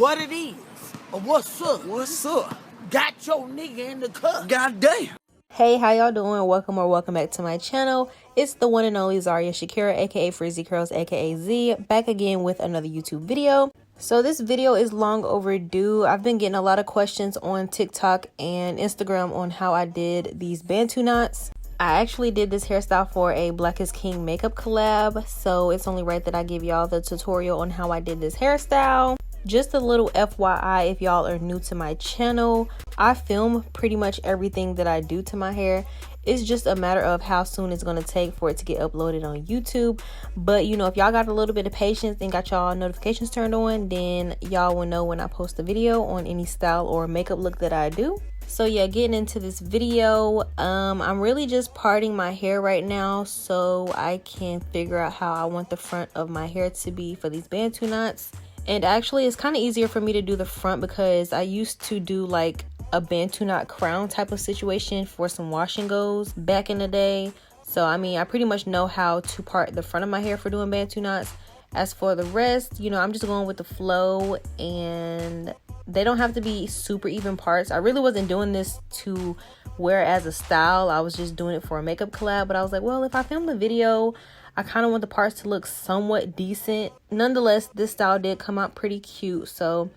what it is. Or what's up? What's up? Got your nigga in the cup. Goddamn. Hey, how y'all doing? Welcome back to my channel. It's the one and only Zaria Shakira, aka frizzeecurlz, aka Z, back again with another YouTube video. So this video is long overdue. I've been getting a lot of questions on TikTok and Instagram on how I did these Bantu knots. I actually did this hairstyle for a Black is King makeup collab, so it's only right that I give y'all the tutorial on how I did this hairstyle. Just a little FYI if y'all are new to my channel, I film pretty much everything that I do to my hair. It's just a matter of how soon it's going to take for it to get uploaded on YouTube. But you know, if y'all got a little bit of patience and got y'all notifications turned on, then y'all will know when I post a video on any style or makeup look that I do. So yeah, getting into this video, I'm really just parting my hair right now so I can figure out how I want the front of my hair to be for these Bantu knots. And actually it's kind of easier for me to do the front because I used to do like a Bantu knot crown type of situation for some wash and goes back in the day. So I mean, I pretty much know how to part the front of my hair for doing Bantu knots. As for the rest, you know, I'm just going with the flow, and they don't have to be super even parts. I really wasn't doing this to wear as a style. I was just doing it for a makeup collab, but I was like, well, if I film the video, I kind of want the parts to look somewhat decent. Nonetheless, this style did come out pretty cute. So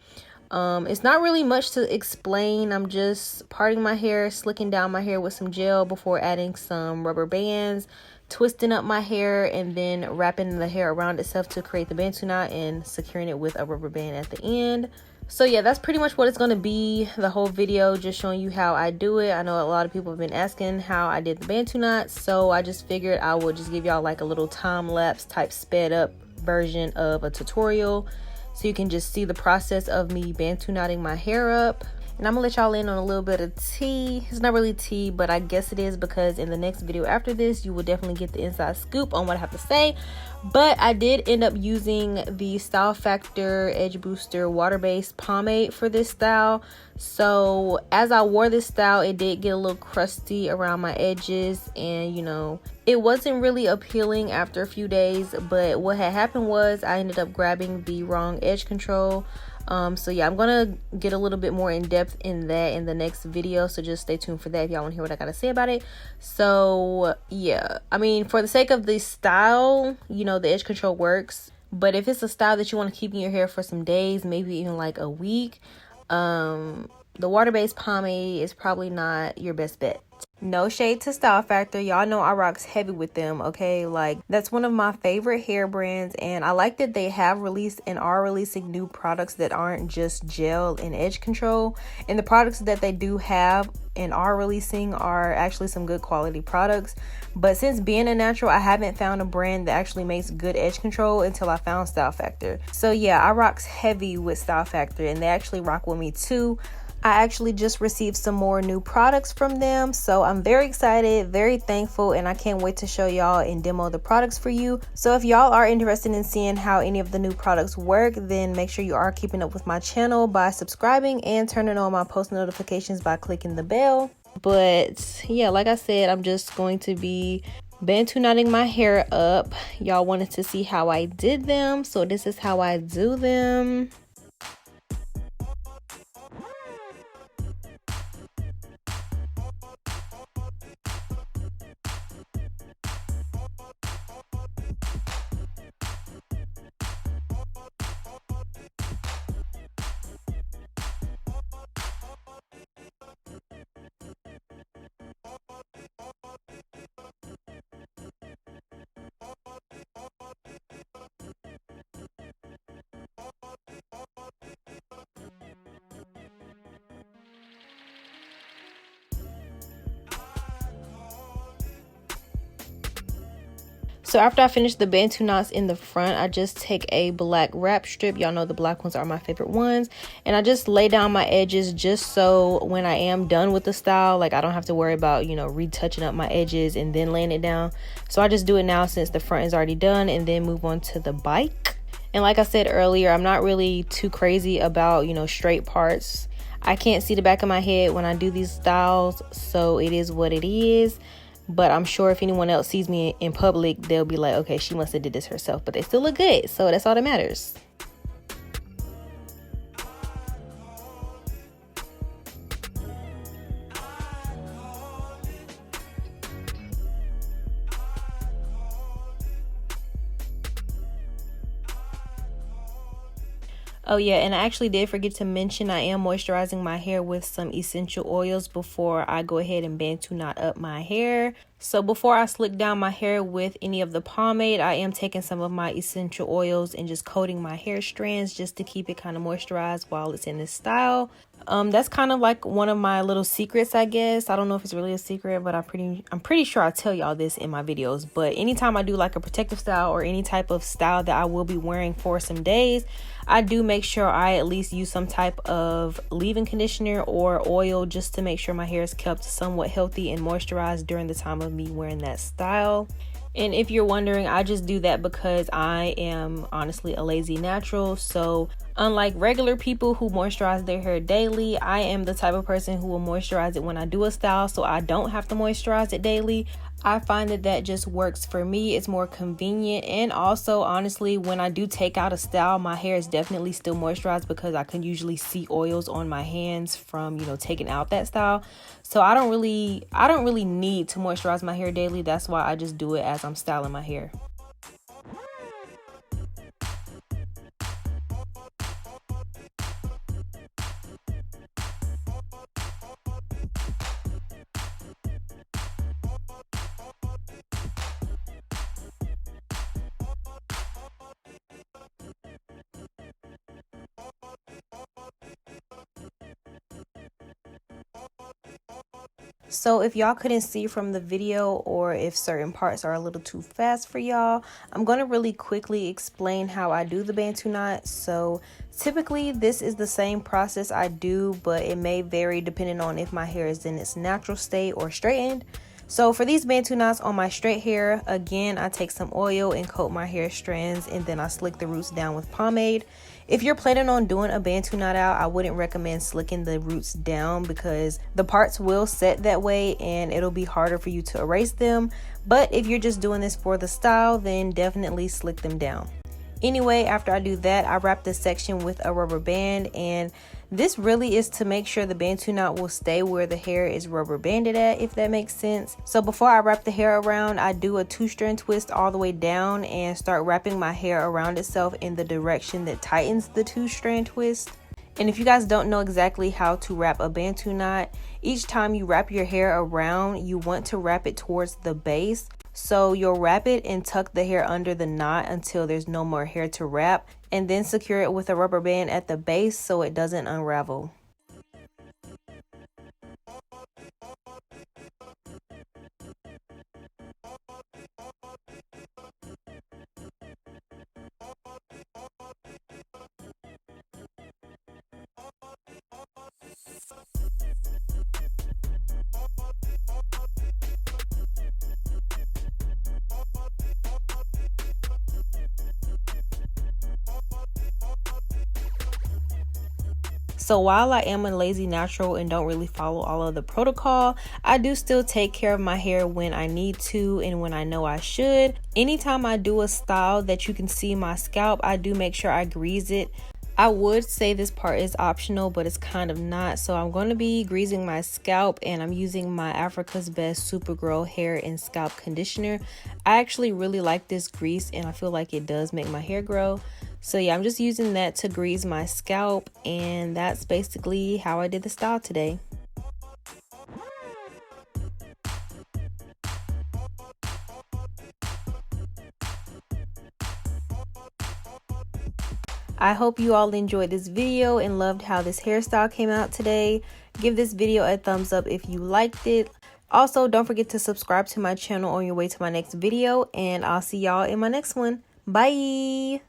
it's not really much to explain. I'm just parting my hair, slicking down my hair with some gel before adding some rubber bands, twisting up my hair, and then wrapping the hair around itself to create the Bantu knot and securing it with a rubber band at the end. So yeah, that's pretty much what it's going to be, the whole video, just showing you how I do it. I know a lot of people have been asking how I did the Bantu knots, so I just figured I would just give y'all like a little time-lapse type sped up version of a tutorial so you can just see the process of me Bantu knotting my hair up. And I'm gonna let y'all in on a little bit of tea. It's not really tea, but I guess it is, because in the next video after this, you will definitely get the inside scoop on what I have to say. But I did end up using the Style Factor Edge Booster water-based pomade for this style. So as I wore this style, it did get a little crusty around my edges, and you know, it wasn't really appealing after a few days. But what had happened was I ended up grabbing the wrong edge control. So yeah, I'm gonna get a little bit more in depth in that in the next video, so just stay tuned for that if y'all want to hear what I gotta say about it. So yeah, I mean, for the sake of the style, you know, the edge control works, but if it's a style that you want to keep in your hair for some days, maybe even like a week, the water-based pomade is probably not your best bet. No shade to Style Factor, y'all know I rocks heavy with them, okay? Like, that's one of my favorite hair brands, and I like that they have released and are releasing new products that aren't just gel and edge control. And the products that they do have and are releasing are actually some good quality products. But since being a natural, I haven't found a brand that actually makes good edge control until I found Style Factor. So yeah, I rocks heavy with Style Factor, and they actually rock with me too. I actually just received some more new products from them, so I'm very excited, very thankful, and I can't wait to show y'all and demo the products for you. So if y'all are interested in seeing how any of the new products work, then make sure you are keeping up with my channel by subscribing and turning on my post notifications by clicking the bell. But yeah, like I said, I'm just going to be Bantu knotting my hair up. Y'all wanted to see how I did them, so this is how I do them. So after I finish the Bantu knots in the front, I just take a black wrap strip. Y'all know the black ones are my favorite ones. And I just lay down my edges just so when I am done with the style, like I don't have to worry about, you know, retouching up my edges and then laying it down. So I just do it now since the front is already done, and then move on to the bike. And like I said earlier, I'm not really too crazy about, you know, straight parts. I can't see the back of my head when I do these styles, so it is what it is. But I'm sure if anyone else sees me in public, they'll be like, okay, she must have did this herself. But they still look good, so that's all that matters. Oh yeah, and I actually did forget to mention I am moisturizing my hair with some essential oils before I go ahead and Bantu knot up my hair. So before I slick down my hair with any of the pomade, I am taking some of my essential oils and just coating my hair strands just to keep it kind of moisturized while it's in this style. That's kind of like one of my little secrets, I guess. I don't know if it's really a secret, but I'm pretty sure I tell y'all this in my videos. But anytime I do like a protective style or any type of style that I will be wearing for some days, I do make sure I at least use some type of leave-in conditioner or oil just to make sure my hair is kept somewhat healthy and moisturized during the time of me wearing that style. And if you're wondering, I just do that because I am honestly a lazy natural. So unlike regular people who moisturize their hair daily, I am the type of person who will moisturize it when I do a style, so I don't have to moisturize it daily. I find that just works for me. It's more convenient, and also honestly, when I do take out a style, my hair is definitely still moisturized because I can usually see oils on my hands from, you know, taking out that style. So I don't really need to moisturize my hair daily. That's why I just do it as I'm styling my hair. So if y'all couldn't see from the video, or if certain parts are a little too fast for y'all, I'm going to really quickly explain how I do the Bantu knot. So typically this is the same process I do, but it may vary depending on if my hair is in its natural state or straightened. So for these Bantu knots on my straight hair, again, I take some oil and coat my hair strands, and then I slick the roots down with pomade. If you're planning on doing a Bantu knot out, I wouldn't recommend slicking the roots down because the parts will set that way and it'll be harder for you to erase them. But if you're just doing this for the style, then definitely slick them down. Anyway, after I do that, I wrap this section with a rubber band, and this really is to make sure the Bantu knot will stay where the hair is rubber banded at, if that makes sense. So before I wrap the hair around, I do a 2-strand twist all the way down and start wrapping my hair around itself in the direction that tightens the 2-strand twist. And if you guys don't know exactly how to wrap a Bantu knot, each time you wrap your hair around, you want to wrap it towards the base. So you'll wrap it and tuck the hair under the knot until there's no more hair to wrap, and then secure it with a rubber band at the base so it doesn't unravel. So while I am a lazy natural and don't really follow all of the protocol, I do still take care of my hair when I need to and when I know I should. Anytime I do a style that you can see my scalp, I do make sure I grease it. I would say this part is optional, but it's kind of not. So I'm going to be greasing my scalp, and I'm using my Africa's Best Supergirl hair and scalp conditioner. I actually really like this grease, and I feel like it does make my hair grow. So yeah, I'm just using that to grease my scalp, and that's basically how I did the style today. I hope you all enjoyed this video and loved how this hairstyle came out today. Give this video a thumbs up if you liked it. Also, don't forget to subscribe to my channel on your way to my next video, and I'll see y'all in my next one. Bye!